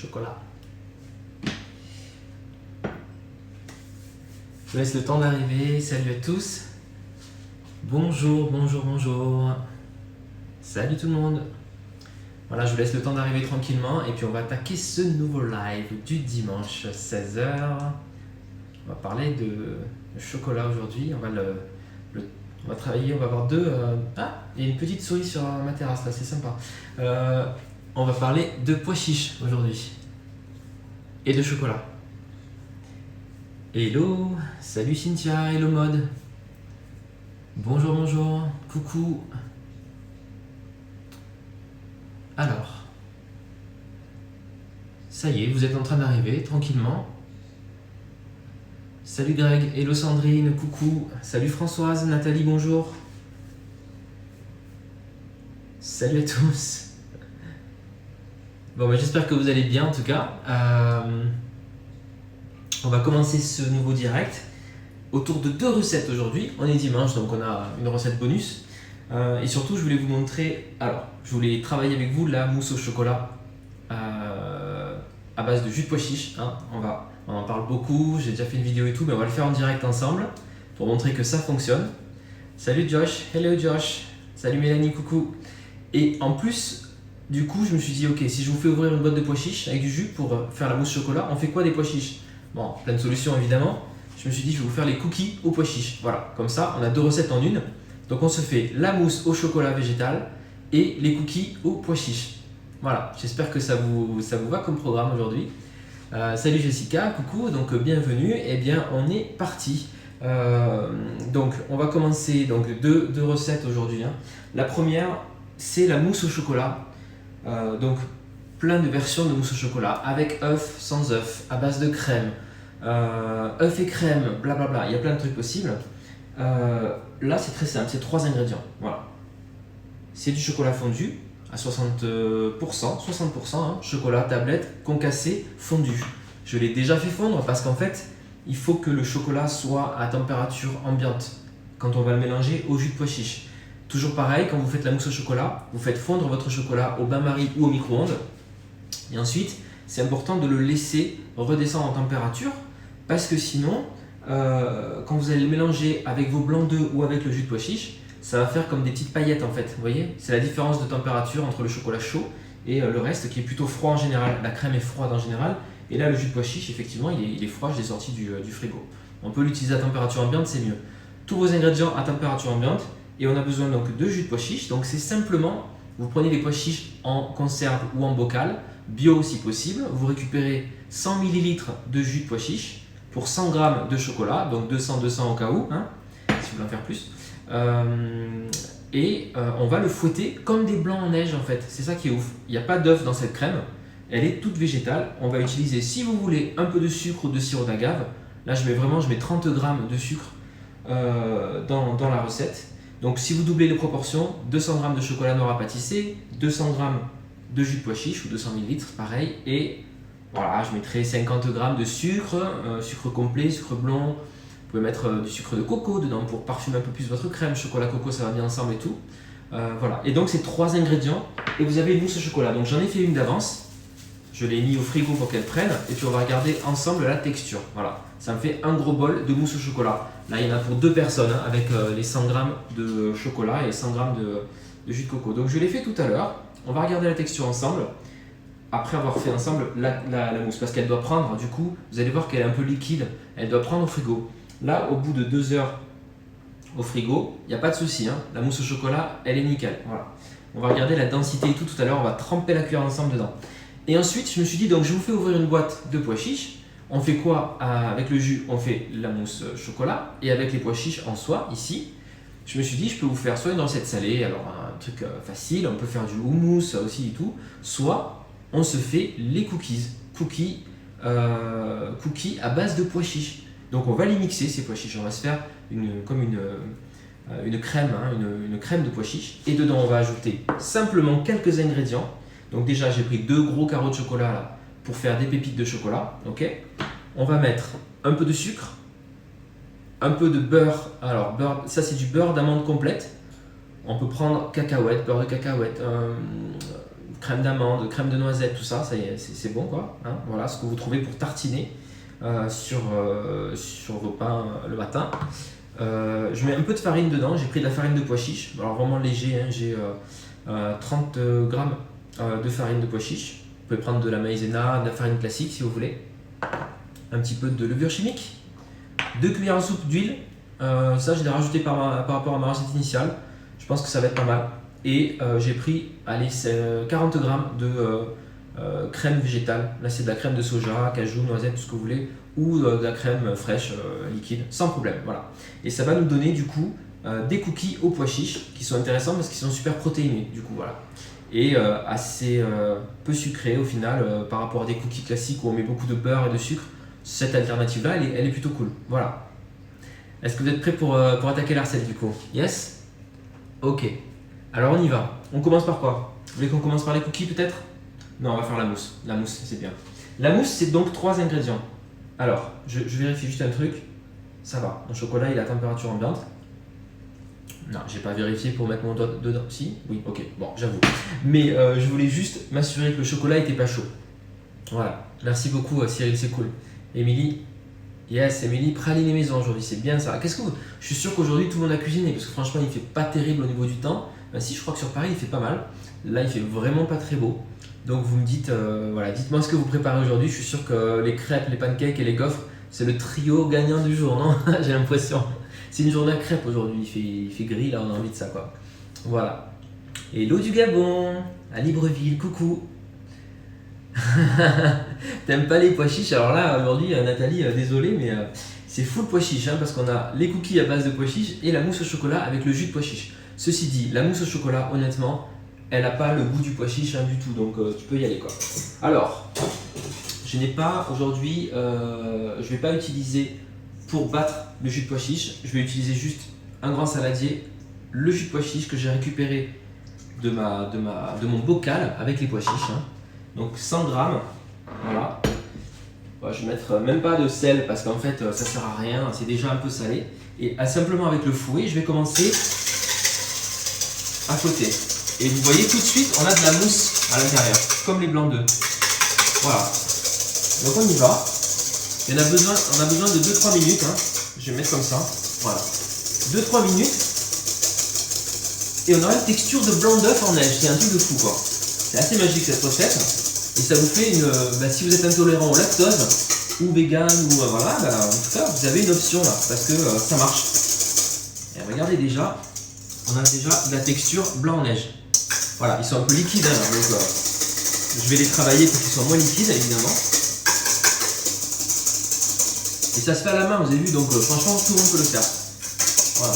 chocolat. Je vous laisse le temps d'arriver. Salut à tous. Bonjour, bonjour, bonjour. Salut tout le monde. Voilà, je vous laisse le temps d'arriver tranquillement et puis on va attaquer ce nouveau live du dimanche 16h. On va parler de chocolat aujourd'hui. On va travailler, on va avoir deux... Ah, il y a une petite souris sur ma terrasse là, c'est sympa. On va parler de pois chiches aujourd'hui et de chocolat. Hello, salut Cynthia, hello mode. Bonjour, bonjour, coucou. Alors, ça y est, vous êtes en train d'arriver tranquillement. Salut Greg, hello Sandrine, coucou. Salut Françoise, Nathalie, bonjour. Salut à tous. Bon, ben, j'espère que vous allez bien en tout cas. On va commencer ce nouveau direct autour de deux recettes aujourd'hui. On est dimanche, donc on a une recette bonus. Et surtout, je voulais vous montrer, je voulais travailler avec vous la mousse au chocolat à base de jus de pois chiche. Hein. On en parle beaucoup, j'ai déjà fait une vidéo et tout, mais on va le faire en direct ensemble pour montrer que ça fonctionne. Salut Josh, hello Josh, salut Mélanie, coucou. Et en plus, du coup, je me suis dit, ok, si je vous fais ouvrir une boîte de pois chiches avec du jus pour faire la mousse au chocolat, on fait quoi des pois chiches? Bon, plein de solutions évidemment. Je me suis dit, je vais vous faire les cookies aux pois chiches. Voilà, comme ça, on a deux recettes en une. Donc on se fait la mousse au chocolat végétal et les cookies aux pois chiches. Voilà, j'espère que ça vous va comme programme aujourd'hui. Salut Jessica, coucou, donc bienvenue. Eh bien, on est parti. Donc, on va commencer donc deux recettes aujourd'hui. Hein. La première, c'est la mousse au chocolat. Donc, plein de versions de mousse au chocolat avec œuf, sans œuf, à base de crème, œuf et crème, blablabla. Il y a plein de trucs possibles. Là, c'est très simple, c'est 3 ingrédients. Voilà. C'est du chocolat fondu à 60%, hein, chocolat, tablette, concassé, fondu. Je l'ai déjà fait fondre parce qu'en fait, il faut que le chocolat soit à température ambiante quand on va le mélanger au jus de pois chiche. Toujours pareil, quand vous faites la mousse au chocolat, vous faites fondre votre chocolat au bain-marie ou au micro-ondes. Et ensuite, c'est important de le laisser redescendre en température parce que sinon, quand vous allez le mélanger avec vos blancs d'œufs ou avec le jus de pois chiche, ça va faire comme des petites paillettes en fait. Vous voyez, c'est la différence de température entre le chocolat chaud et le reste qui est plutôt froid en général. La crème est froide en général. Et là, le jus de pois chiche, effectivement, il est froid, je l'ai sorti du frigo. On peut l'utiliser à température ambiante, c'est mieux. Tous vos ingrédients à température ambiante. Et on a besoin donc de jus de pois chiche. Donc c'est simplement, vous prenez des pois chiches en conserve ou en bocal, bio si possible. Vous récupérez 100 ml de jus de pois chiche pour 100 g de chocolat, donc 200 au cas où, hein, si vous voulez en faire plus. On va le fouetter comme des blancs en neige en fait. C'est ça qui est ouf. Il n'y a pas d'œuf dans cette crème. Elle est toute végétale. On va utiliser, si vous voulez, un peu de sucre ou de sirop d'agave. Là, je mets 30 g de sucre dans la recette. Donc, si vous doublez les proportions, 200 g de chocolat noir à pâtisser, 200 g de jus de pois chiche ou 200 ml, pareil. Et voilà, je mettrai 50 g de sucre, sucre complet, sucre blanc. Vous pouvez mettre du sucre de coco dedans pour parfumer un peu plus votre crème. Chocolat coco, ça va bien ensemble et tout. Voilà. Et donc, c'est 3 ingrédients. Et vous avez une mousse au chocolat. Donc, j'en ai fait une d'avance. Je l'ai mis au frigo pour qu'elle prenne et puis on va regarder ensemble la texture. Voilà, ça me fait un gros bol de mousse au chocolat. Là, il y en a pour 2 personnes hein, avec les 100 g de chocolat et 100 g de jus de coco. Donc je l'ai fait tout à l'heure. On va regarder la texture ensemble après avoir fait ensemble la mousse parce qu'elle doit prendre, du coup, vous allez voir qu'elle est un peu liquide. Elle doit prendre au frigo. Là, au bout de 2 heures au frigo, il n'y a pas de souci. Hein, la mousse au chocolat, elle est nickel. Voilà. On va regarder la densité et tout à l'heure. On va tremper la cuillère ensemble dedans. Et ensuite, je me suis dit, donc je vous fais ouvrir une boîte de pois chiches. On fait quoi avec le jus? On fait la mousse chocolat et avec les pois chiches en soi, ici. Je me suis dit, je peux vous faire soit une recette salée, alors un truc facile, on peut faire du houmous aussi et tout, soit on se fait les cookies à base de pois chiches. Donc on va les mixer ces pois chiches, on va se faire une crème, hein, une crème de pois chiches. Et dedans, on va ajouter simplement quelques ingrédients. Donc déjà, j'ai pris 2 gros carreaux de chocolat là, pour faire des pépites de chocolat. Okay. On va mettre un peu de sucre, un peu de beurre. Alors, beurre, ça c'est du beurre d'amande complète. On peut prendre cacahuète, beurre de cacahuète, crème d'amande, crème de noisette, tout ça, c'est bon quoi. Hein, voilà ce que vous trouvez pour tartiner sur vos pains le matin. Je mets un peu de farine dedans, j'ai pris de la farine de pois chiche, alors vraiment léger, hein, j'ai 30 grammes de farine de pois chiche. Vous pouvez prendre de la maïzena, de la farine classique si vous voulez. Un petit peu de levure chimique, 2 cuillères à soupe d'huile, ça je l'ai rajouté par rapport à ma recette initiale, je pense que ça va être pas mal. Et j'ai pris 40 grammes de crème végétale, là c'est de la crème de soja, cajou, noisette, tout ce que vous voulez, ou de la crème fraîche liquide, sans problème, voilà. Et ça va nous donner du coup des cookies aux pois chiches qui sont intéressants parce qu'ils sont super protéinés, du coup voilà. Et assez peu sucré au final par rapport à des cookies classiques où on met beaucoup de beurre et de sucre. Cette alternative là elle est plutôt cool, voilà. Est-ce que vous êtes prêts pour attaquer la recette du coup? Yes? Ok, alors on y va. On commence par quoi? Vous voulez qu'on commence par les cookies peut-être? Non, on va faire la mousse. La mousse c'est bien. La mousse c'est donc 3 ingrédients. Alors je vérifie juste un truc. Ça va, mon chocolat il est à température ambiante. Non, j'ai pas vérifié pour mettre mon doigt dedans. Si? Oui, ok, bon, j'avoue. Mais je voulais juste m'assurer que le chocolat était pas chaud. Voilà, merci beaucoup Cyril, c'est cool. Émilie, yes, Émilie, praline et maison aujourd'hui, c'est bien ça. Qu'est-ce que vous... Je suis sûr qu'aujourd'hui tout le monde a cuisiné parce que franchement il fait pas terrible au niveau du temps. Ben, si, je crois que sur Paris il fait pas mal. Là il fait vraiment pas très beau. Donc vous me dites, voilà, dites-moi ce que vous préparez aujourd'hui. Je suis sûr que les crêpes, les pancakes et les gaufres, c'est le trio gagnant du jour, non? J'ai l'impression. C'est une journée à crêpes aujourd'hui, il fait gris, là on a envie de ça quoi. Voilà. Hello du Gabon, à Libreville, coucou. T'aimes pas les pois chiches? Alors là aujourd'hui Nathalie, désolé mais c'est full pois chiches hein, parce qu'on a les cookies à base de pois chiches et la mousse au chocolat avec le jus de pois chiches. Ceci dit, la mousse au chocolat honnêtement, elle n'a pas le goût du pois chiche hein, du tout, donc tu peux y aller quoi. Alors, je n'ai pas aujourd'hui, je vais pas utiliser pour battre le jus de pois chiche, je vais utiliser juste un grand saladier, le jus de pois chiche que j'ai récupéré de mon bocal avec les pois chiches. Hein. Donc 100 grammes, voilà. Bon, je vais mettre même pas de sel parce qu'en fait ça sert à rien, c'est déjà un peu salé. Et simplement avec le fouet, je vais commencer à côté. Et vous voyez tout de suite, on a de la mousse à l'intérieur, comme les blancs d'œufs. Voilà. Donc on y va. On a besoin de 2-3 minutes. Hein. Je vais mettre comme ça. Voilà. 2-3 minutes. Et on aura une texture de blanc d'œuf en neige. C'est un truc de fou quoi. C'est assez magique cette recette. Et ça vous fait une. Si vous êtes intolérant au lactose, ou vegan, ou voilà, en tout cas, vous avez une option là. Parce que ça marche. Et regardez déjà, on a déjà de la texture blanc en neige. Voilà, ils sont un peu liquides. Hein, donc, je vais les travailler pour qu'ils soient moins liquides évidemment. Et ça se fait à la main, vous avez vu, donc franchement tout le monde peut le faire. Voilà.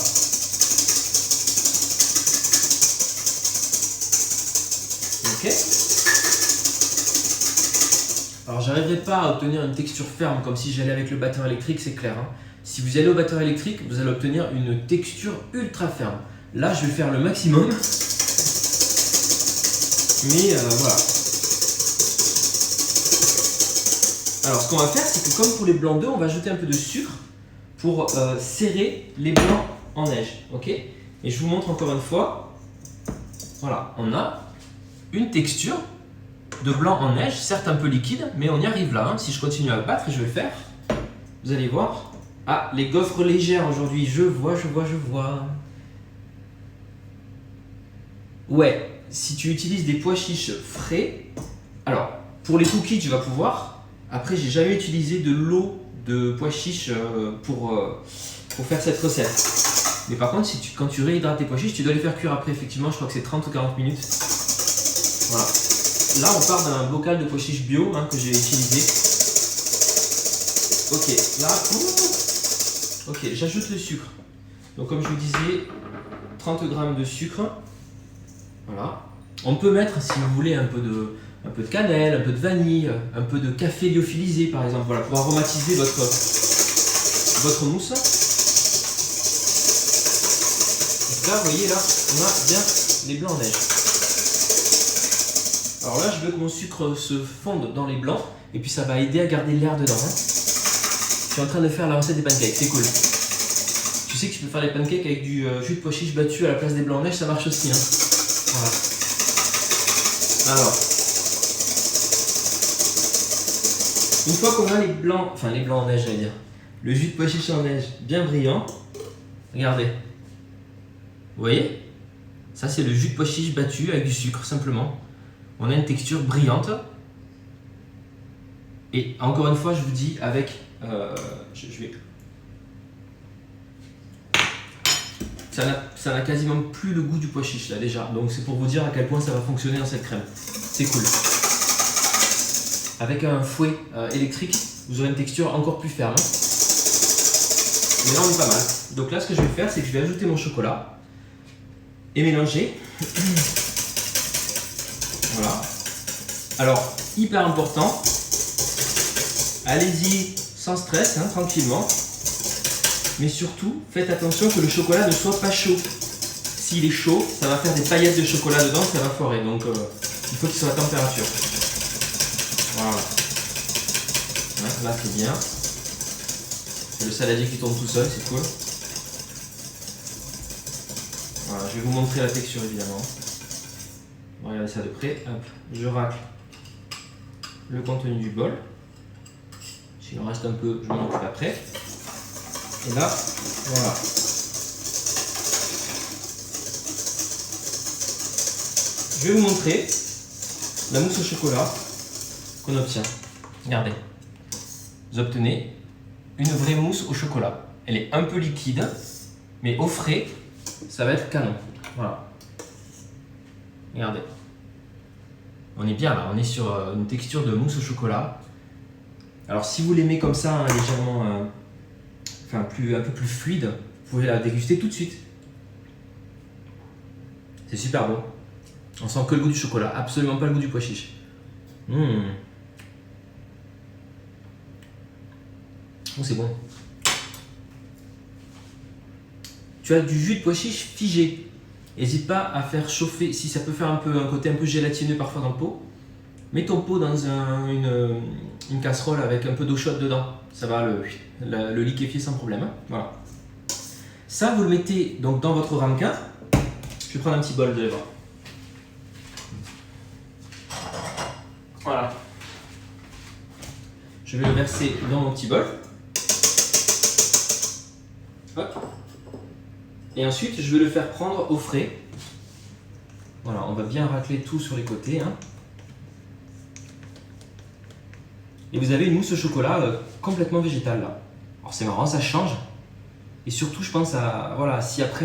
Ok. Alors j'arriverai pas à obtenir une texture ferme comme si j'allais avec le batteur électrique, c'est clair. Hein. Si vous allez au batteur électrique, vous allez obtenir une texture ultra ferme. Là je vais faire le maximum. Mais voilà. Alors ce qu'on va faire, c'est que comme pour les blancs d'œufs, on va ajouter un peu de sucre pour serrer les blancs en neige. Ok? Et je vous montre encore une fois. Voilà, on a une texture de blanc en neige, certes un peu liquide, mais on y arrive là. Hein. Si je continue à battre, et je vais le faire, vous allez voir. Ah, les gaufres légères aujourd'hui, je vois. Ouais, si tu utilises des pois chiches frais, alors pour les cookies tu vas pouvoir. Après, j'ai jamais utilisé de l'eau de pois chiches pour faire cette recette. Mais par contre, quand tu réhydrates tes pois chiches, tu dois les faire cuire après. Effectivement, je crois que c'est 30 ou 40 minutes. Voilà. Là, on part d'un bocal de pois chiches bio hein, que j'ai utilisé. Ok, là, ok, j'ajoute le sucre. Donc, comme je vous disais, 30 g de sucre. Voilà. On peut mettre, si vous voulez, un peu de cannelle, un peu de vanille, un peu de café lyophilisé par exemple, voilà, pour aromatiser votre mousse. Donc là, vous voyez, là, on a bien les blancs en neige. Alors là, je veux que mon sucre se fonde dans les blancs, et puis ça va aider à garder l'air dedans. Hein. Je suis en train de faire la recette des pancakes, c'est cool. Tu sais que tu peux faire les pancakes avec du jus de pois chiche battu à la place des blancs en neige, ça marche aussi. Hein. Voilà. Alors, une fois qu'on a les blancs en neige, j'allais dire, le jus de pois chiche en neige bien brillant, regardez, vous voyez, ça c'est le jus de pois chiche battu avec du sucre simplement. On a une texture brillante. Et encore une fois, je vous dis, avec, ça n'a quasiment plus le goût du pois chiche là déjà. Donc c'est pour vous dire à quel point ça va fonctionner dans cette crème. C'est cool. Avec un fouet électrique, vous aurez une texture encore plus ferme. Mais là on est pas mal. Donc là ce que je vais faire, c'est que je vais ajouter mon chocolat et mélanger. Voilà. Alors, hyper important, allez-y sans stress, hein, tranquillement. Mais surtout, faites attention que le chocolat ne soit pas chaud. S'il est chaud, ça va faire des paillettes de chocolat dedans, ça va foirer. Donc, il faut qu'il soit à température. Voilà. Ouais, là, c'est bien. C'est le saladier qui tourne tout seul, c'est cool. Voilà, je vais vous montrer la texture, évidemment. Regardez ça de près. Hop, je racle le contenu du bol. S'il en reste un peu, je m'en occupe après. Et là, voilà. Je vais vous montrer la mousse au chocolat qu'on obtient. Regardez. Vous obtenez une vraie mousse au chocolat. Elle est un peu liquide, mais au frais, ça va être canon. Voilà. Regardez. On est bien là, on est sur une texture de mousse au chocolat. Alors si vous l'aimez comme ça, hein, légèrement, un peu plus fluide, vous pouvez la déguster tout de suite. C'est super bon. On sent que le goût du chocolat, absolument pas le goût du pois chiche. Oh, c'est bon. Tu as du jus de pois chiche figé. N'hésite pas à faire chauffer, si ça peut faire un côté un peu gélatineux parfois dans le pot. Mets ton pot dans une casserole avec un peu d'eau chaude dedans. Ça va le liquéfier sans problème. Hein. Voilà. Ça, vous le mettez donc dans votre ramequin. Je vais prendre un petit bol, vous allez voir. Voilà. Je vais le verser dans mon petit bol. Hop. Et ensuite, je vais le faire prendre au frais. Voilà, on va bien racler tout sur les côtés. Hein. Et vous avez une mousse au chocolat complètement végétale là. Alors c'est marrant, ça change. Et surtout, je pense à, voilà, si après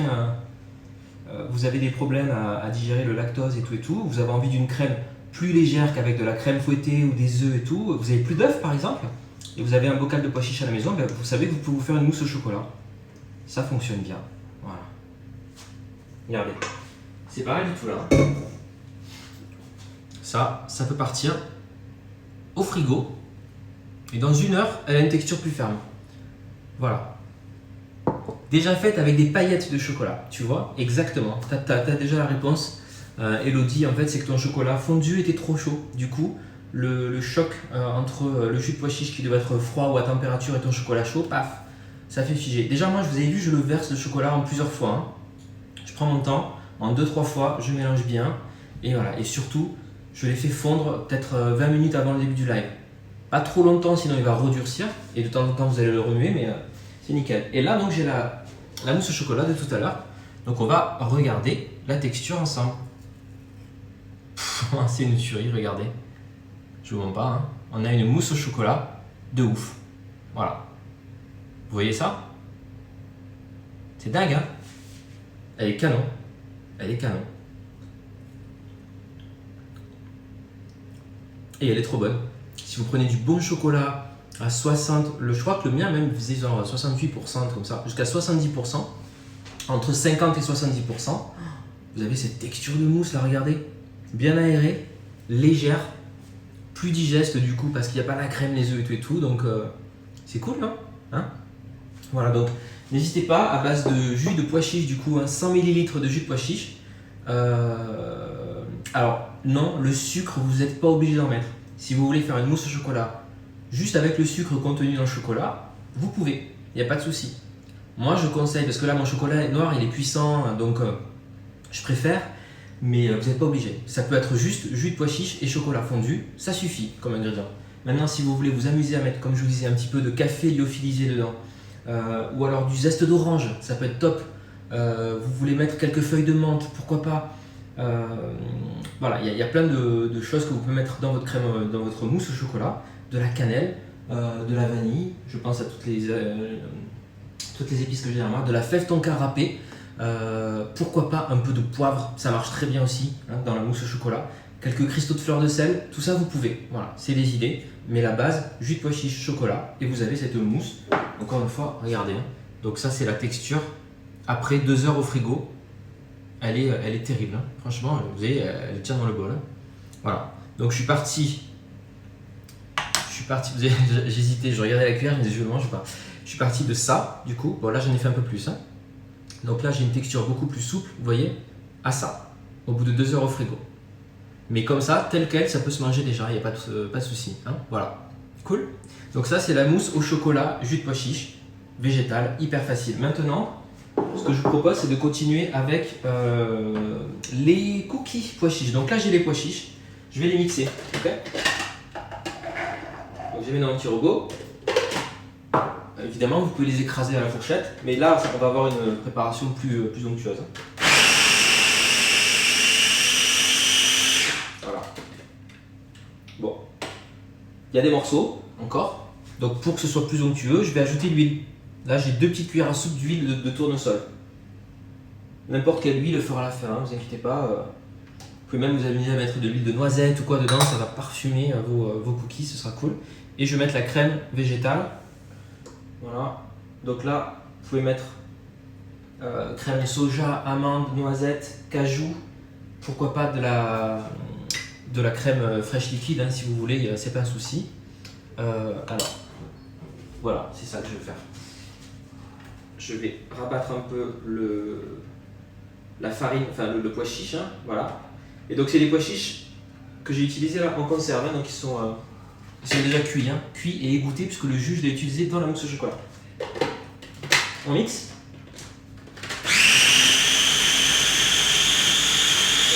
vous avez des problèmes à digérer le lactose et tout, vous avez envie d'une crème plus légère qu'avec de la crème fouettée ou des œufs et tout, vous avez plus d'œufs par exemple, et vous avez un bocal de pois chiche à la maison, ben, vous savez que vous pouvez vous faire une mousse au chocolat. Ça fonctionne bien. Voilà. Regardez. C'est pas mal du tout là. Ça peut partir au frigo. Et dans 1 heure, elle a une texture plus ferme. Voilà. Déjà faite avec des paillettes de chocolat. Tu vois? Exactement. T'as déjà la réponse. Elodie, en fait, c'est que ton chocolat fondu était trop chaud. Du coup, le choc entre le jus de pois chiche qui devait être froid ou à température et ton chocolat chaud, paf, ça fait figer. Déjà, moi, je vous avais vu, je le verse le chocolat en plusieurs fois. Hein. Je prends mon temps, en 2-3 fois, je mélange bien. Et voilà. Et surtout, je les fais fondre peut-être 20 minutes avant le début du live. Pas trop longtemps, sinon il va redurcir. Et de temps en temps, vous allez le remuer, mais c'est nickel. Et là, donc, j'ai la mousse au chocolat de tout à l'heure. Donc, on va regarder la texture ensemble. C'est une tuerie, regardez. Je vous montre pas. Hein. On a une mousse au chocolat de ouf. Voilà. Vous voyez ça? C'est dingue, hein? Elle est canon. Elle est canon. Et elle est trop bonne. Si vous prenez du bon chocolat à 60, je crois que le mien même faisait genre 68%, comme ça, jusqu'à 70%, entre 50 et 70%, vous avez cette texture de mousse là, regardez, bien aérée, légère, plus digeste du coup parce qu'il n'y a pas la crème, les œufs et tout, donc c'est cool, non? Hein? Voilà, donc n'hésitez pas, à base de jus de pois chiche, du coup, hein, 100 ml de jus de pois chiche. Alors, non, le sucre, vous n'êtes pas obligé d'en mettre. Si vous voulez faire une mousse au chocolat, juste avec le sucre contenu dans le chocolat, vous pouvez, il n'y a pas de souci. Moi, je conseille, parce que là, mon chocolat noir, il est puissant, donc je préfère mais vous n'êtes pas obligé. Ça peut être juste jus de pois chiche et chocolat fondu, ça suffit comme ingrédient. Maintenant, si vous voulez vous amuser à mettre, comme je vous disais, un petit peu de café lyophilisé dedans, ou alors du zeste d'orange, ça peut être top. Vous voulez mettre quelques feuilles de menthe, pourquoi pas. Voilà, il y a plein de choses que vous pouvez mettre dans votre crème, dans votre mousse au chocolat, de la cannelle, de la vanille, je pense à toutes les épices que j'ai derrière moi, de la fève tonka râpée, pourquoi pas un peu de poivre, ça marche très bien aussi hein, dans la mousse au chocolat, quelques cristaux de fleurs de sel, tout ça vous pouvez, voilà, c'est des idées, mais la base, jus de pois chiche, chocolat, et vous avez cette mousse, encore une fois, regardez, hein. Donc ça c'est la texture, après 2 heures au frigo, elle est terrible, hein. Franchement, vous voyez, elle tient dans le bol, hein. Voilà, donc je suis parti, j'hésitais, je regardais la cuillère, je me disais je mange pas. Je suis parti de ça, du coup, bon là j'en ai fait un peu plus, hein. Donc là j'ai une texture beaucoup plus souple, vous voyez, à ça, au bout de 2 heures au frigo. Mais comme ça, tel quel, ça peut se manger déjà, il n'y a pas de souci, hein. Voilà, cool. Donc ça c'est la mousse au chocolat, jus de pois chiche, végétal, hyper facile. Maintenant, ce que je vous propose c'est de continuer avec les cookies pois chiches. Donc là j'ai les pois chiches, je vais les mixer, ok. Donc je les mets dans un petit robot. Évidemment, vous pouvez les écraser à la fourchette, mais là, on va avoir une préparation plus onctueuse. Voilà. Bon. Il y a des morceaux, encore. Donc, pour que ce soit plus onctueux, je vais ajouter l'huile. Là, j'ai 2 petites cuillères à soupe d'huile de tournesol. N'importe quelle huile fera l'affaire, hein, ne vous inquiétez pas. Vous pouvez même vous amuser à mettre de l'huile de noisette ou quoi dedans, ça va parfumer vos cookies, ce sera cool. Et je vais mettre la crème végétale. Voilà, donc là, vous pouvez mettre crème soja, amande, noisette, cajou, pourquoi pas de la crème fraîche liquide, hein, si vous voulez, c'est pas un souci. Alors, voilà, c'est ça que je vais faire. Je vais rabattre un peu la farine, enfin le pois chiche, hein, voilà. Et donc c'est des pois chiches que j'ai utilisés là en conserve, hein, donc ils sont déjà cuits, hein, cuits et égouttés puisque le jus je l'ai utilisé dans la mousse au chocolat. On mixe.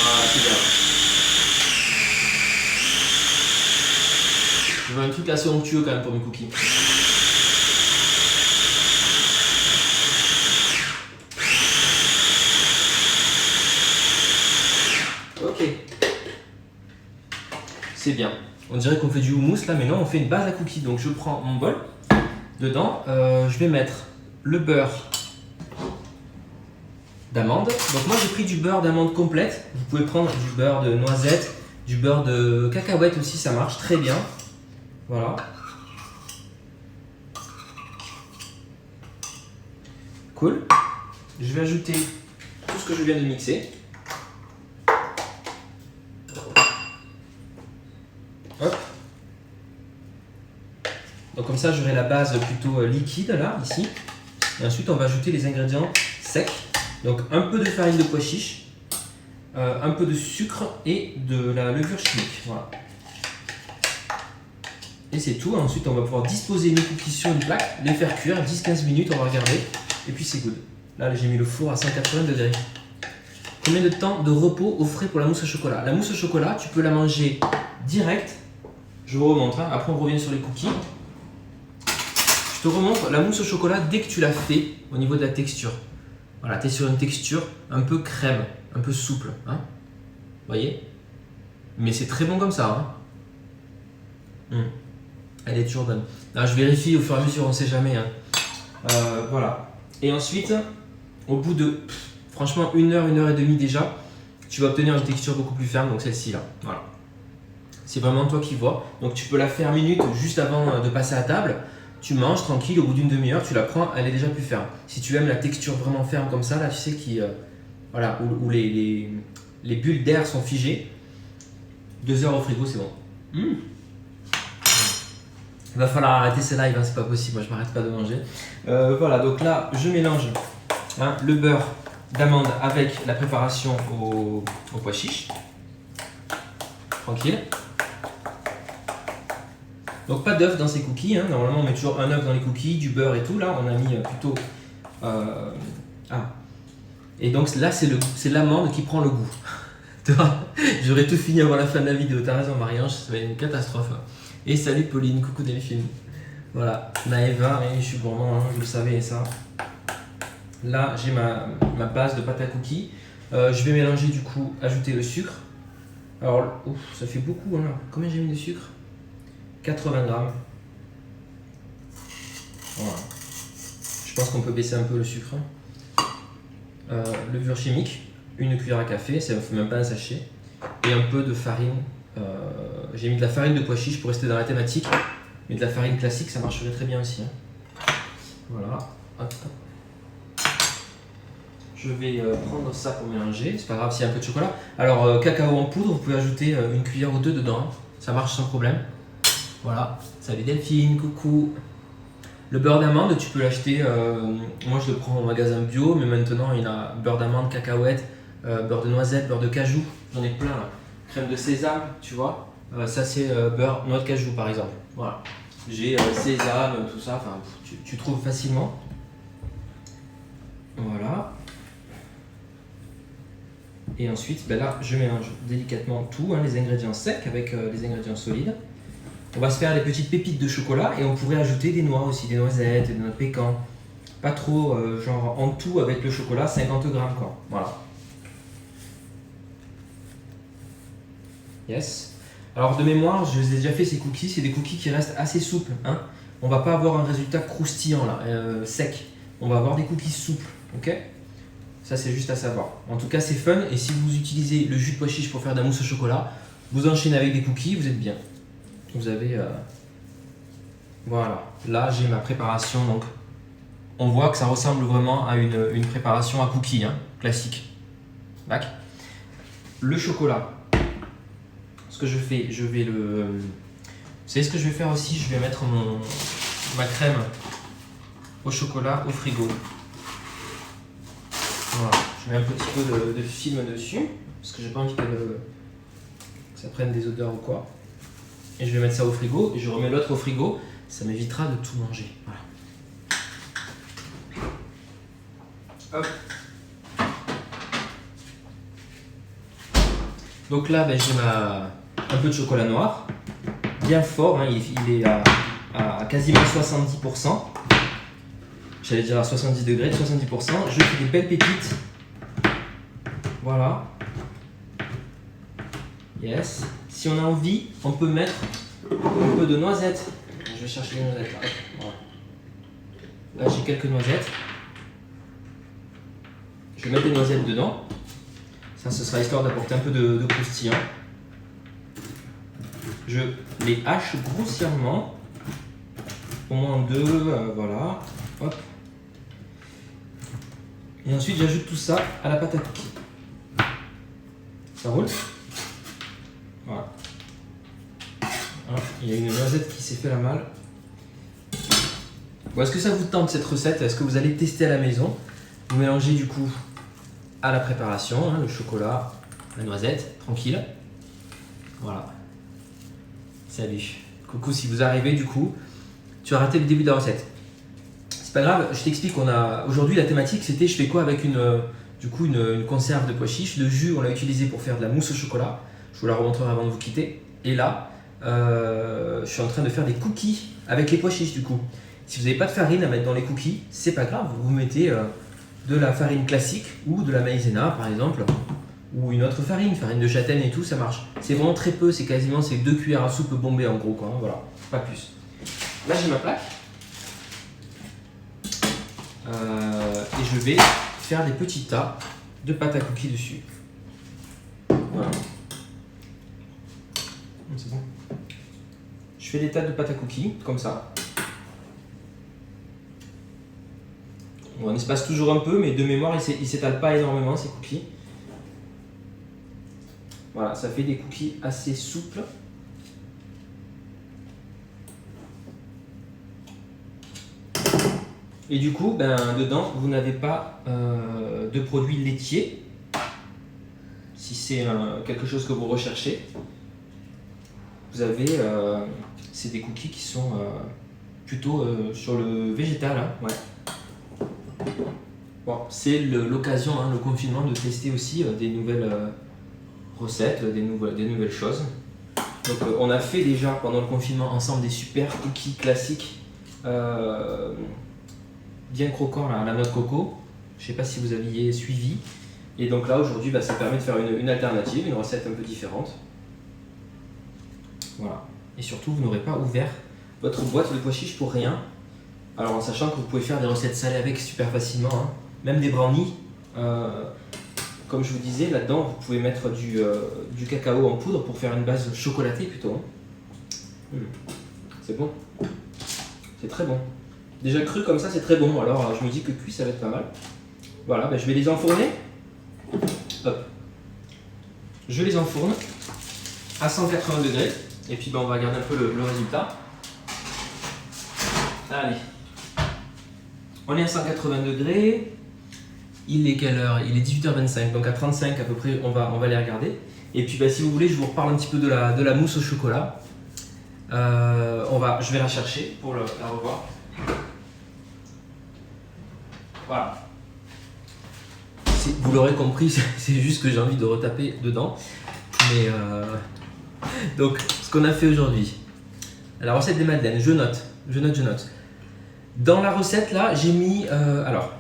Voilà, c'est bien. Je veux un truc assez onctueux quand même pour mes cookies. Ok. C'est bien. On dirait qu'on fait du houmous là, mais non, on fait une base à cookies. Donc je prends mon bol. Dedans, je vais mettre le beurre d'amande. Donc moi j'ai pris du beurre d'amande complète. Vous pouvez prendre du beurre de noisette, du beurre de cacahuète aussi, ça marche très bien. Voilà. Cool. Je vais ajouter tout ce que je viens de mixer. Hop. Donc comme ça j'aurai la base plutôt liquide là, ici. Et ensuite on va ajouter les ingrédients secs. Donc un peu de farine de pois chiche, un peu de sucre et de la levure chimique. Voilà. Et c'est tout. Ensuite on va pouvoir disposer nos cookies sur une plaque, les faire cuire 10-15 minutes, on va regarder. Et puis c'est good. Là j'ai mis le four à 180 degrés. Combien de temps de repos au frais pour la mousse au chocolat? La mousse au chocolat, tu peux la manger direct. Je vous remontre, hein. Après on revient sur les cookies. Je te remontre la mousse au chocolat dès que tu l'as fait au niveau de la texture. Voilà, tu es sur une texture un peu crème, un peu souple. Hein, vous voyez? Mais c'est très bon comme ça. Hein. Elle est toujours bonne. Là, je vérifie au fur et à mesure, on ne sait jamais. Hein. Voilà. Et ensuite, au bout de franchement 1 heure, 1 heure et demie déjà, tu vas obtenir une texture beaucoup plus ferme, donc celle-ci là. Voilà. C'est vraiment toi qui vois. Donc tu peux la faire minute juste avant de passer à table. Tu manges tranquille, au bout d'une demi-heure, tu la prends, elle est déjà plus ferme. Si tu aimes la texture vraiment ferme comme ça, là, tu sais voilà, où les bulles d'air sont figées, 2 heures au frigo, c'est bon. Il va falloir arrêter ces lives, hein, c'est pas possible, moi je m'arrête pas de manger. Voilà, donc là, je mélange le beurre d'amande avec la préparation au pois chiche. Tranquille. Donc pas d'œuf dans ces cookies, hein. Normalement on met toujours un œuf dans les cookies, du beurre et tout, là on a mis plutôt... Et donc là c'est l'amande qui prend le goût, J'aurais tout fini avant la fin de la vidéo. T'as raison, Marie-Ange, ça va être une catastrophe. Et salut Pauline, coucou Delphine. Voilà, Naëva, je suis gourmand, hein, vous le savez ça. Là, j'ai ma base de pâte à cookies. Je vais mélanger du coup, ajouter le sucre. Alors, ouf, ça fait beaucoup, hein. Combien j'ai mis de sucre? 80 grammes. Voilà. Je pense qu'on peut baisser un peu le sucre. Levure chimique, une cuillère à café, ça ne fait même pas un sachet. Et un peu de farine. J'ai mis de la farine de pois chiche pour rester dans la thématique. Mais de la farine classique, ça marcherait très bien aussi. Hein. Voilà. Hop. Je vais prendre ça pour mélanger. C'est pas grave s'il y a un peu de chocolat. Alors, cacao en poudre, vous pouvez ajouter une cuillère ou deux dedans. Ça marche sans problème. Voilà. Salut Delphine, coucou. Le beurre d'amande, tu peux l'acheter. Moi, je le prends au magasin bio, mais maintenant, il y a beurre d'amande, cacahuète, beurre de noisette, beurre de cajou. J'en ai plein là. Crème de sésame, tu vois. Ça, c'est beurre noix de cajou par exemple. Voilà. J'ai sésame, tout ça. Enfin, tu trouves facilement. Voilà. Et ensuite, ben là, je mélange délicatement tout, hein, les ingrédients secs avec les ingrédients solides. On va se faire des petites pépites de chocolat et on pourrait ajouter des noix aussi, des noisettes, des noix de pécan. Pas trop, genre en tout avec le chocolat, 50 grammes quoi. Voilà. Yes. Alors de mémoire, je les ai déjà fait ces cookies, c'est des cookies qui restent assez souples. Hein. On va pas avoir un résultat croustillant là, sec. On va avoir des cookies souples, ok? Ça c'est juste à savoir. En tout cas c'est fun et si vous utilisez le jus de pois chiche pour faire de la mousse au chocolat, vous enchaînez avec des cookies, vous êtes bien. Vous avez... Voilà, là j'ai ma préparation donc. On voit que ça ressemble vraiment à une préparation à cookies, hein, classique. Bac. Le chocolat. Ce que je fais, je vais le... Vous savez ce que je vais faire aussi? Je vais mettre ma crème au chocolat au frigo. Voilà. Je mets un petit peu de film dessus, parce que j'ai pas envie que ça prenne des odeurs ou quoi. Et je vais mettre ça au frigo, et je remets l'autre au frigo, ça m'évitera de tout manger. Voilà. Hop. Donc là, ben, j'ai un peu de chocolat noir, bien fort, hein, il est à quasiment 70%. J'allais dire à 70 degrés, 70%. Je fais des belles pépites. Voilà. Yes. Si on a envie, on peut mettre un peu de noisettes. Je vais chercher les noisettes là. Voilà. Là, j'ai quelques noisettes. Je vais mettre des noisettes dedans. Ça, ce sera histoire d'apporter un peu de croustillant. Je les hache grossièrement. Au moins deux, voilà. Hop. Et ensuite, j'ajoute tout ça à la pâte à cookies. Ça roule? Voilà. Il y a une noisette qui s'est fait la malle. Bon, est-ce que ça vous tente cette recette? Est-ce que vous allez tester à la maison? Vous mélangez du coup à la préparation, hein, le chocolat, la noisette, tranquille. Voilà. Salut. Coucou, si vous arrivez du coup, tu as raté le début de la recette. C'est pas grave, je t'explique. Aujourd'hui la thématique c'était je fais quoi avec une conserve de pois chiches. Le jus on l'a utilisé pour faire de la mousse au chocolat. Je vous la remontrerai avant de vous quitter. Et là, je suis en train de faire des cookies avec les pois chiches du coup. Si vous n'avez pas de farine à mettre dans les cookies, c'est pas grave. Vous mettez de la farine classique ou de la maïzena par exemple, ou une autre farine de châtaigne et tout, ça marche. C'est vraiment très peu, c'est 2 cuillères à soupe bombées en gros quoi. Hein, voilà, pas plus. Là j'ai ma plaque. Et je vais faire des petits tas de pâte à cookies dessus. Voilà. C'est bon. Je fais des tas de pâte à cookies, comme ça. Bon, on espace toujours un peu, mais de mémoire, il ne s'étale pas énormément ces cookies. Voilà, ça fait des cookies assez souples. Et du coup, dedans, vous n'avez pas de produits laitiers, si c'est quelque chose que vous recherchez. Vous avez, c'est des cookies qui sont plutôt sur le végétal. Hein, ouais. Bon, c'est l'occasion, hein, le confinement, de tester aussi des nouvelles recettes, des nouvelles choses. Donc on a fait déjà pendant le confinement ensemble des super cookies classiques, bien croquants à la noix de coco. Je ne sais pas si vous aviez suivi. Et donc là aujourd'hui ça permet de faire une alternative, une recette un peu différente. Voilà. Et surtout vous n'aurez pas ouvert votre boîte de pois chiches pour rien. Alors en sachant que vous pouvez faire des recettes salées avec super facilement, hein. Même des brownies. Comme je vous disais, là-dedans vous pouvez mettre du cacao en poudre pour faire une base chocolatée plutôt. C'est bon. C'est très bon. Déjà cru comme ça c'est très bon, alors je me dis que cuit ça va être pas mal. Voilà, je vais les enfourner. Hop. Je les enfourne à 180 degrés et puis on va regarder un peu le résultat. Allez. On est à 180 degrés. Il est quelle heure? Il est 18h25, donc à 35 à peu près on va les regarder. Et puis si vous voulez je vous reparle un petit peu de la mousse au chocolat. Je vais la chercher pour la revoir. Voilà. Vous l'aurez compris, c'est juste que j'ai envie de retaper dedans. Mais donc ce qu'on a fait aujourd'hui, la recette des madeleines, je note. Dans la recette là, j'ai mis alors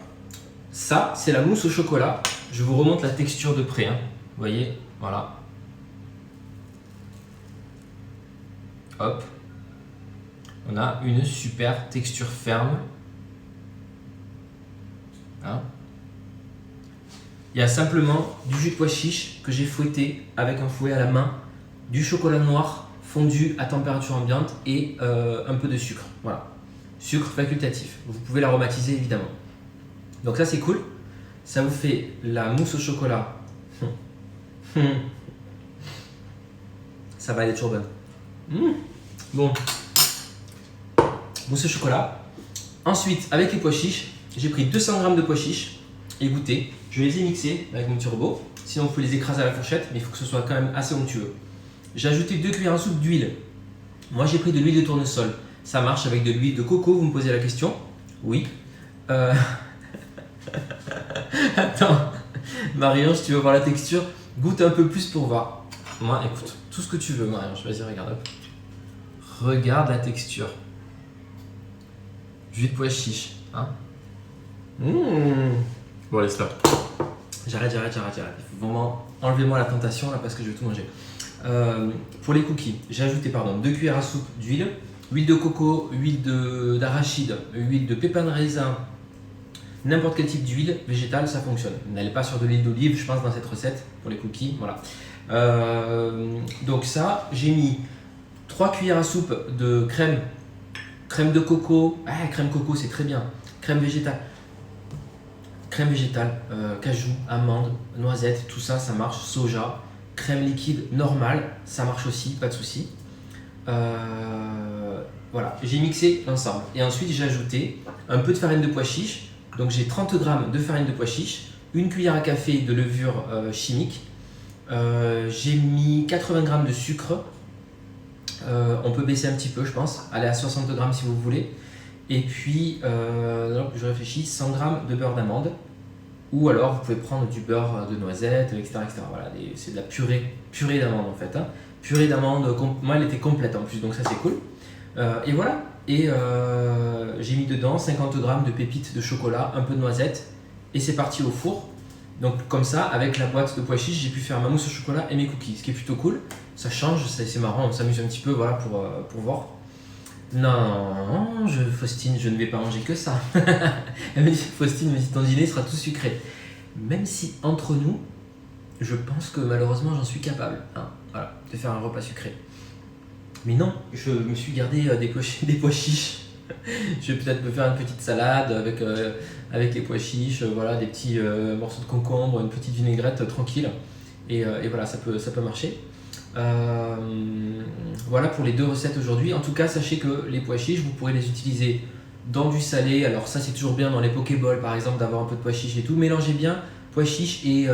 ça c'est la mousse au chocolat. Je vous remonte la texture de près. Hein. Vous voyez, voilà. Hop. On a une super texture ferme. Hein. Il y a simplement du jus de pois chiche que j'ai fouetté avec un fouet à la main, du chocolat noir fondu à température ambiante et un peu de sucre. Voilà. Sucre facultatif. Vous pouvez l'aromatiser évidemment. Donc ça c'est cool. Ça vous fait la mousse au chocolat. Ça va aller toujours bonne. Bon. Mousse au chocolat. Ensuite, avec les pois chiches, j'ai pris 200 g de pois chiches. Égoutter. Je les ai mixés avec mon petit robot. Sinon, vous pouvez les écraser à la fourchette, mais il faut que ce soit quand même assez onctueux. J'ai ajouté 2 cuillères à soupe d'huile. Moi, j'ai pris de l'huile de tournesol. Ça marche avec de l'huile de coco, vous me posez la question? Oui. Attends, Marie-Ange, tu veux voir la texture? Goûte un peu plus pour voir. Moi, écoute, tout ce que tu veux, Marie-Ange. Vas-y, regarde. Hop. Regarde la texture. Jus de pois chiche. Hein. Bon, allez, stop. J'arrête. Il faut vraiment enlever-moi la tentation là parce que je vais tout manger. Pour les cookies, j'ai ajouté 2 cuillères à soupe d'huile, huile de coco, huile d'arachide, huile de pépins de raisin, n'importe quel type d'huile végétale, ça fonctionne. N'allez pas sur de l'huile d'olive, je pense, dans cette recette pour les cookies. Voilà. Donc ça, j'ai mis 3 cuillères à soupe de crème de coco. Crème coco, c'est très bien. Crème végétale, cajou, amande, noisette, tout ça, ça marche. Soja, crème liquide normale, ça marche aussi, pas de souci. Voilà, j'ai mixé l'ensemble. Et ensuite, j'ai ajouté un peu de farine de pois chiche. Donc j'ai 30 g de farine de pois chiche, une cuillère à café de levure chimique. J'ai mis 80 g de sucre. On peut baisser un petit peu, je pense. Aller à 60 g si vous voulez. Et puis, je réfléchis, 100 g de beurre d'amande. Ou alors, vous pouvez prendre du beurre de noisette, etc. Voilà, c'est de la purée d'amande en fait. Hein. Purée d'amande, moi elle était complète en plus, donc ça c'est cool. Et voilà. Et j'ai mis dedans 50 g de pépites de chocolat, un peu de noisette. Et c'est parti au four. Donc comme ça, avec la boîte de pois chiches, j'ai pu faire ma mousse au chocolat et mes cookies. Ce qui est plutôt cool. Ça change, c'est marrant, on s'amuse un petit peu voilà, pour voir. Non, Faustine, je ne vais pas manger que ça. Elle me dit, Faustine, mais ton dîner sera tout sucré. Même si, entre nous, je pense que malheureusement, j'en suis capable. Hein, voilà, de faire un repas sucré. Mais non, je me suis gardé des pois chiches. Je vais peut-être me faire une petite salade avec les pois chiches, voilà, des petits morceaux de concombre, une petite vinaigrette tranquille. Et voilà, ça peut marcher. Voilà pour les 2 recettes aujourd'hui. En tout cas, sachez que les pois chiches, vous pourrez les utiliser dans du salé. Alors ça, c'est toujours bien dans les pokéballs, par exemple, d'avoir un peu de pois chiches et tout. Mélangez bien pois chiches et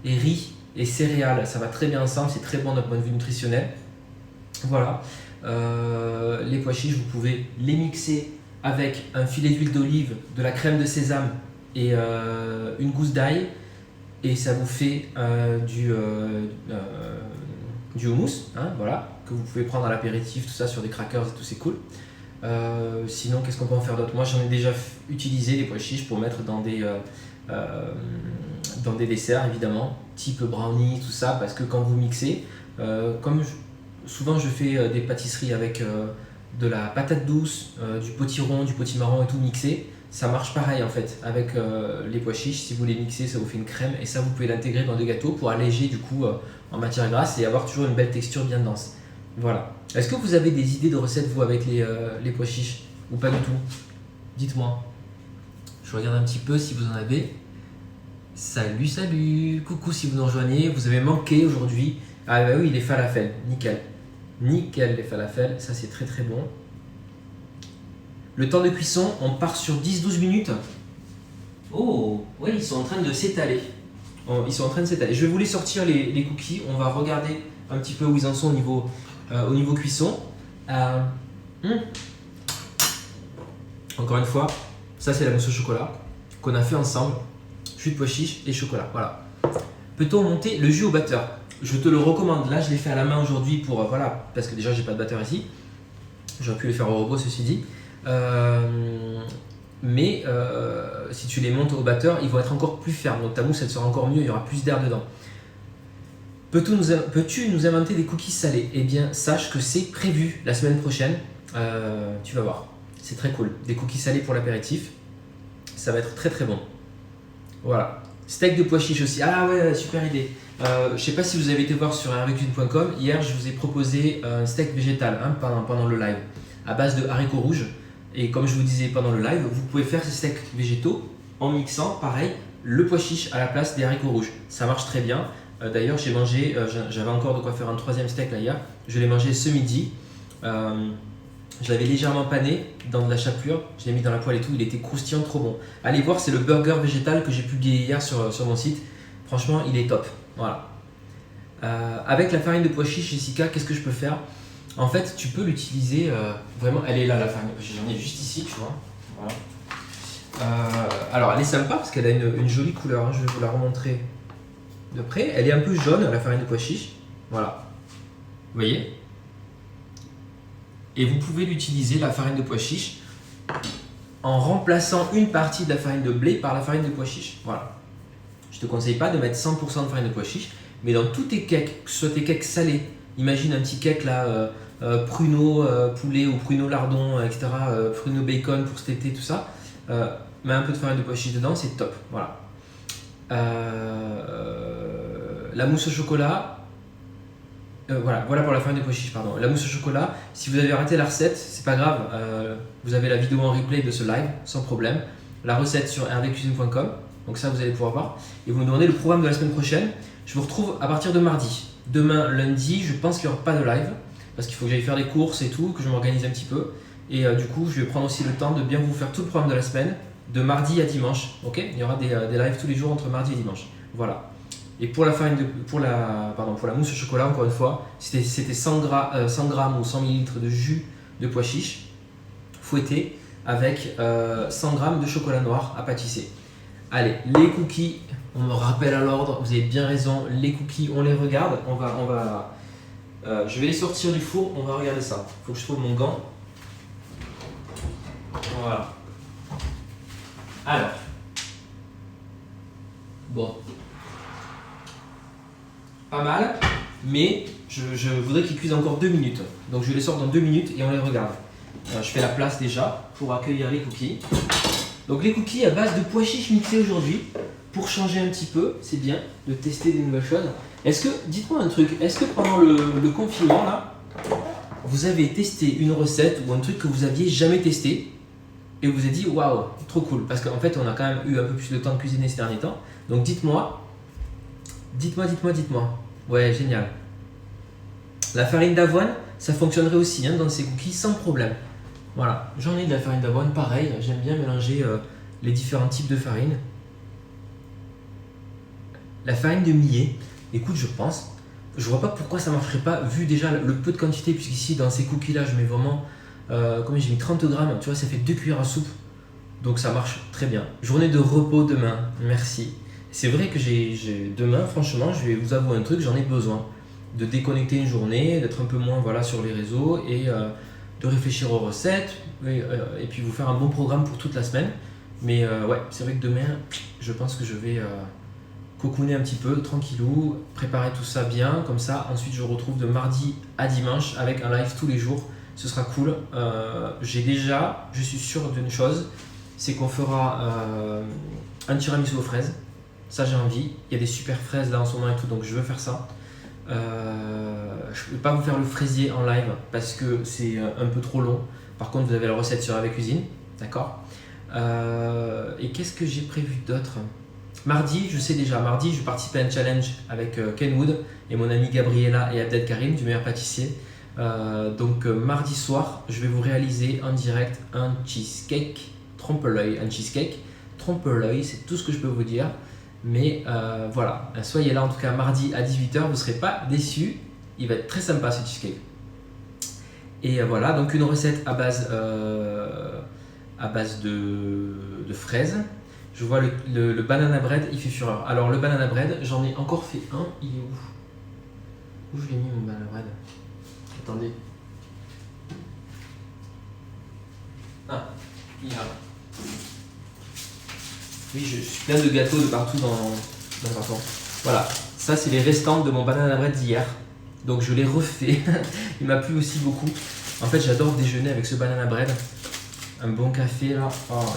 riz et céréales. Ça va très bien ensemble, c'est très bon d'un point de vue nutritionnel. Voilà. Les pois chiches, vous pouvez les mixer avec un filet d'huile d'olive, de la crème de sésame et une gousse d'ail. et ça vous fait du houmous, hein, voilà, que vous pouvez prendre à l'apéritif, tout ça sur des crackers et tout, c'est cool. Sinon, qu'est-ce qu'on peut en faire d'autre? Moi, j'en ai déjà utilisé les pois chiches pour mettre dans des desserts, évidemment, type brownie, tout ça, parce que quand vous mixez, souvent je fais des pâtisseries avec de la patate douce, du potiron, du potimarron et tout mixé, ça marche pareil en fait avec les pois chiches. Si vous les mixez, ça vous fait une crème et ça vous pouvez l'intégrer dans des gâteaux pour alléger du coup en matière grasse et avoir toujours une belle texture bien dense. Voilà. Est-ce que vous avez des idées de recettes vous avec les pois chiches ou pas du tout? Dites-moi. Je regarde un petit peu si vous en avez. Salut, salut, coucou si vous nous rejoignez, vous avez manqué aujourd'hui. Ah bah oui, les falafels, nickel. Nickel les falafels, ça c'est très très bon. Le temps de cuisson, on part sur 10-12 minutes. Oh, oui, ils sont en train de s'étaler. Ils sont en train de s'étaler. Je vais vous les sortir les cookies, on va regarder un petit peu où ils en sont au niveau cuisson. Encore une fois, ça c'est la mousse au chocolat qu'on a fait ensemble. Jus de pois chiche et chocolat, voilà. Peut-on monter le jus au batteur? Je te le recommande, là je l'ai fait à la main aujourd'hui pour, voilà, parce que déjà j'ai pas de batteur ici. J'aurais pu le faire au robot ceci dit. Mais si tu les montes au batteur, ils vont être encore plus fermes, donc ta mousse elle sera encore mieux, il y aura plus d'air dedans. Peux-tu nous inventer des cookies salés? Eh bien, sache que c'est prévu la semaine prochaine, tu vas voir, c'est très cool. Des cookies salés pour l'apéritif, ça va être très très bon. Voilà, steak de pois chiche aussi, ah ouais, super idée. Je sais pas si vous avez été voir sur hervécuisine.com, hier je vous ai proposé un steak végétal pendant le live, à base de haricots rouges. Et comme je vous disais pendant le live, vous pouvez faire ces steaks végétaux en mixant, pareil, le pois chiche à la place des haricots rouges. Ça marche très bien. D'ailleurs, j'avais encore de quoi faire un troisième steak là hier. Je l'ai mangé ce midi. Je l'avais légèrement pané dans de la chapelure. Je l'ai mis dans la poêle et tout. Il était croustillant, trop bon. Allez voir, c'est le burger végétal que j'ai publié hier sur mon site. Franchement, il est top. Voilà. Avec la farine de pois chiche, Jessica, qu'est-ce que je peux faire? En fait, tu peux l'utiliser vraiment. Elle est là la farine. J'en ai juste ici, tu vois. Voilà. Alors, elle est sympa parce qu'elle a une jolie couleur. Hein. Je vais vous la remontrer de près. Elle est un peu jaune, la farine de pois chiche. Voilà. Vous voyez? Et vous pouvez l'utiliser, la farine de pois chiche, en remplaçant une partie de la farine de blé par la farine de pois chiche. Voilà. Je ne te conseille pas de mettre 100% de farine de pois chiche, mais dans tous tes cakes, que ce soit tes cakes salés, imagine un petit cake là, pruneau poulet ou pruneau lardon, etc., pruneau bacon pour cet été, tout ça, mets un peu de farine de pois chiche dedans, c'est top. Voilà. La mousse au chocolat, voilà pour la farine de pois chiche, pardon. La mousse au chocolat, si vous avez raté la recette, c'est pas grave, vous avez la vidéo en replay de ce live, sans problème. La recette sur hervécuisine.com, donc ça vous allez pouvoir voir. Et vous me demandez le programme de la semaine prochaine. Je vous retrouve à partir de mardi. Demain, lundi, je pense qu'il n'y aura pas de live, parce qu'il faut que j'aille faire des courses et tout, que je m'organise un petit peu. Et du coup, je vais prendre aussi le temps de bien vous faire tout le programme de la semaine, de mardi à dimanche. Ok, il y aura des lives tous les jours entre mardi et dimanche. Voilà. Et pour la mousse au chocolat, encore une fois, c'était 100 grammes ou 100 ml de jus de pois chiche fouetté avec 100 grammes de chocolat noir à pâtisser. Allez, les cookies, on me rappelle à l'ordre, vous avez bien raison, les cookies, on les regarde. Je vais les sortir du four, on va regarder ça. Il faut que je trouve mon gant. Voilà. Alors. Bon. Pas mal, mais je voudrais qu'ils cuisent encore 2 minutes. Donc je les sors dans 2 minutes et on les regarde. Je fais la place déjà pour accueillir les cookies. Donc les cookies à base de pois chiches mixés aujourd'hui, pour changer un petit peu, c'est bien de tester des nouvelles choses. Dites-moi un truc, est-ce que pendant le confinement là, vous avez testé une recette ou un truc que vous aviez jamais testé et vous avez dit waouh, trop cool, parce qu'en fait on a quand même eu un peu plus de temps de cuisiner ces derniers temps. Donc dites-moi. Ouais, génial. La farine d'avoine, ça fonctionnerait aussi dans ces cookies sans problème. Voilà, j'en ai de la farine d'avoine, pareil, j'aime bien mélanger les différents types de farine. La farine de millet, écoute, je pense, je vois pas pourquoi ça marcherait pas, vu déjà le peu de quantité, puisqu'ici dans ces cookies là, je mets vraiment, combien j'ai mis 30 grammes, tu vois, ça fait 2 cuillères à soupe, donc ça marche très bien. Journée de repos demain, merci. c'est vrai que demain, franchement, je vais vous avouer un truc, j'en ai besoin. De déconnecter une journée, d'être un peu moins voilà, sur les réseaux et de réfléchir aux recettes et puis vous faire un bon programme pour toute la semaine. Mais ouais, c'est vrai que demain, je pense que je vais cocooner un petit peu, tranquillou, préparer tout ça bien, comme ça. Ensuite, je retrouve de mardi à dimanche avec un live tous les jours. Ce sera cool. Je suis sûr d'une chose, c'est qu'on fera un tiramisu aux fraises. Ça, j'ai envie. Il y a des super fraises là en ce moment et tout, donc je veux faire ça. Je ne peux pas vous faire le fraisier en live parce que c'est un peu trop long. Par contre, vous avez la recette sur Avec Cuisine, d'accord. Et qu'est-ce que j'ai prévu d'autre? Mardi, je sais déjà, mardi, je vais participer à un challenge avec Ken Wood et mon ami Gabriella et Abdel Karim du meilleur pâtissier. Donc mardi soir, je vais vous réaliser en direct un cheesecake trompe-l'œil. Un cheesecake trompe-l'œil, c'est tout ce que je peux vous dire. Mais voilà, soyez là en tout cas mardi à 18h, vous ne serez pas déçus. Il va être très sympa ce cheesecake. Et voilà, donc une recette à base de fraises. Je vois le banana bread, il fait fureur. Alors le banana bread, j'en ai encore fait un. Il est où? Où je l'ai mis mon banana bread? Attendez. Ah, il est là. Oui, je suis plein de gâteaux de partout dans le carton. Voilà, ça c'est les restants de mon banana bread d'hier. Donc je l'ai refait. Il m'a plu aussi beaucoup. En fait, j'adore déjeuner avec ce banana bread. Un bon café là,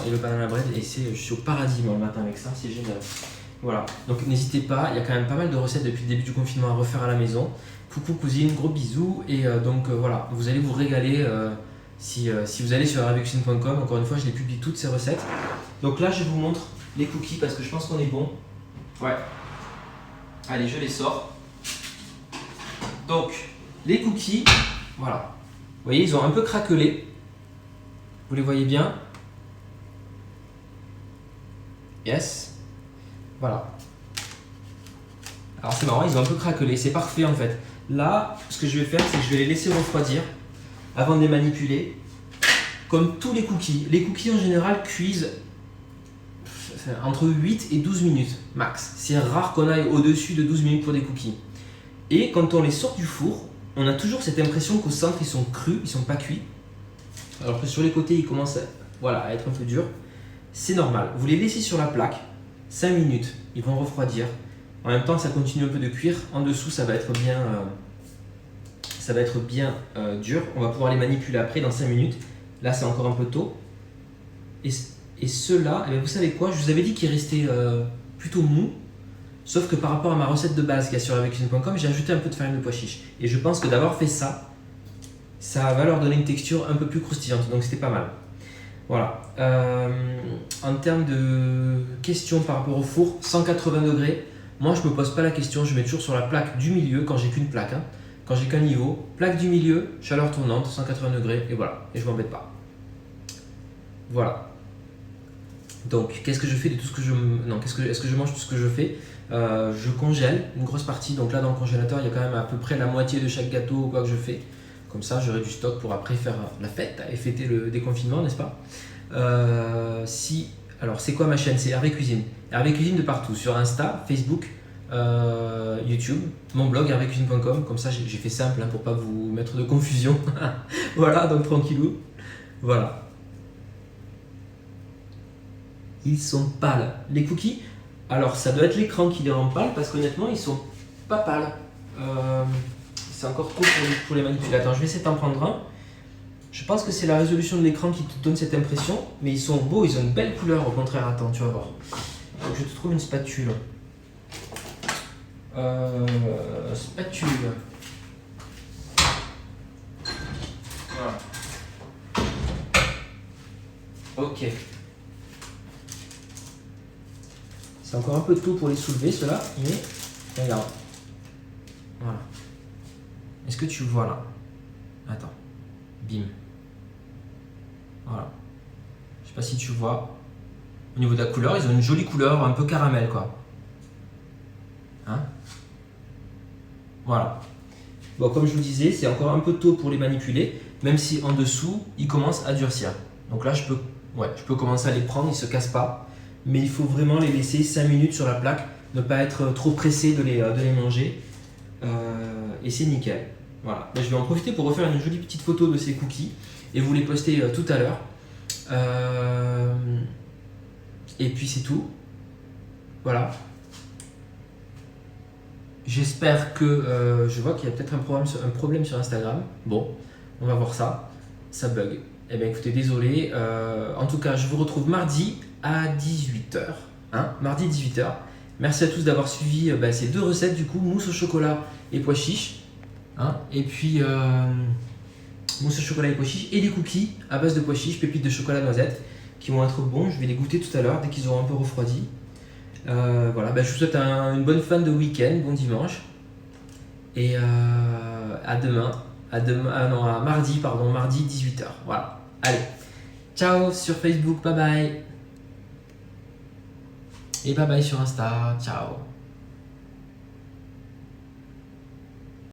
et le banana bread. Et je suis au paradis moi, le matin avec ça, c'est génial. Voilà, donc n'hésitez pas, il y a quand même pas mal de recettes depuis le début du confinement à refaire à la maison. Coucou cousine, gros bisous. Et donc voilà, vous allez vous régaler si vous allez sur arabiccuisine.com. Encore une fois, je les publie toutes ces recettes. Donc là, je vous montre les cookies parce que je pense qu'on est bon. Ouais. Allez, je les sors. Donc, les cookies, voilà. Vous voyez, ils ont un peu craquelé. Vous les voyez bien? Yes. Voilà. Alors c'est marrant, ils ont un peu craquelé. C'est parfait en fait. Là, ce que je vais faire, c'est que je vais les laisser refroidir avant de les manipuler. Comme tous les cookies. Les cookies en général cuisent entre 8 et 12 minutes max. C'est rare qu'on aille au-dessus de 12 minutes pour des cookies. Et quand on les sort du four, on a toujours cette impression qu'au centre ils sont crus, ils sont pas cuits. Alors que sur les côtés ils commencent à être un peu durs. C'est normal. Vous les laissez sur la plaque 5 minutes, ils vont refroidir. En même temps ça continue un peu de cuire. En dessous ça va être bien, dur. On va pouvoir les manipuler après dans 5 minutes. Là c'est encore un peu tôt. Et ceux-là, vous savez quoi, je vous avais dit qu'ils restaient plutôt mous, sauf que par rapport à ma recette de base qu'il y a sur arabiccuisine.com, j'ai ajouté un peu de farine de pois chiche. Et je pense que d'avoir fait ça, ça va leur donner une texture un peu plus croustillante, donc c'était pas mal. Voilà. En termes de questions par rapport au four, 180 degrés, moi je me pose pas la question, je mets toujours sur la plaque du milieu quand j'ai qu'une plaque, quand j'ai qu'un niveau, plaque du milieu, chaleur tournante, 180 degrés, et voilà, et je m'embête pas. Voilà. Donc, qu'est-ce que je fais de tout ce que je... Non, est-ce que je mange tout ce que je fais? Je congèle une grosse partie. Donc là, dans le congélateur, il y a quand même à peu près la moitié de chaque gâteau ou quoi que je fais. Comme ça, j'aurai du stock pour après faire la fête et fêter le déconfinement, n'est-ce pas? Alors, c'est quoi ma chaîne? C'est Hervé Cuisine. Hervé Cuisine de partout. Sur Insta, Facebook, YouTube, mon blog hervécuisine.com. Comme ça, j'ai fait simple pour pas vous mettre de confusion. Voilà, donc tranquillou. Voilà. Ils sont pâles. Les cookies, alors ça doit être l'écran qui les rend pâles parce qu'honnêtement ils sont pas pâles. C'est encore tôt pour les manipuler. Attends, je vais essayer d'en prendre un. Je pense que c'est la résolution de l'écran qui te donne cette impression, mais ils sont beaux, ils ont une belle couleur au contraire. Attends, tu vas voir. Donc, je te trouve une spatule. Spatule. Voilà. Ok. C'est encore un peu tôt pour les soulever, ceux-là, mais regarde. Voilà. Est-ce que tu vois là? Attends. Bim. Voilà. Je sais pas si tu vois. Au niveau de la couleur, ils ont une jolie couleur, un peu caramel, quoi. Hein? Voilà. Bon, comme je vous disais, c'est encore un peu tôt pour les manipuler, même si en dessous, ils commencent à durcir. Donc là, je peux commencer à les prendre, ils se cassent pas. mais il faut vraiment les laisser 5 minutes sur la plaque, ne pas être trop pressé de les manger. Et c'est nickel. Voilà. Je vais en profiter pour refaire une jolie petite photo de ces cookies et vous les poster tout à l'heure. Et puis c'est tout. Voilà. J'espère que... je vois qu'il y a peut-être un problème sur Instagram. Bon, on va voir ça. Ça bug. Eh bien écoutez, désolé. En tout cas, je vous retrouve mardi à 18h. Hein, mardi 18h. Merci à tous d'avoir suivi ces 2 recettes du coup, mousse au chocolat et pois chiches. Hein, et puis mousse au chocolat et pois chiches et des cookies à base de pois chiches, pépites de chocolat noisette qui vont être bons. Je vais les goûter tout à l'heure dès qu'ils auront un peu refroidi. Voilà, je vous souhaite une bonne fin de week-end, bon dimanche. Et à demain. À mardi, mardi 18h. Voilà. Allez, ciao sur Facebook, bye bye. Et bye bye sur Insta, ciao.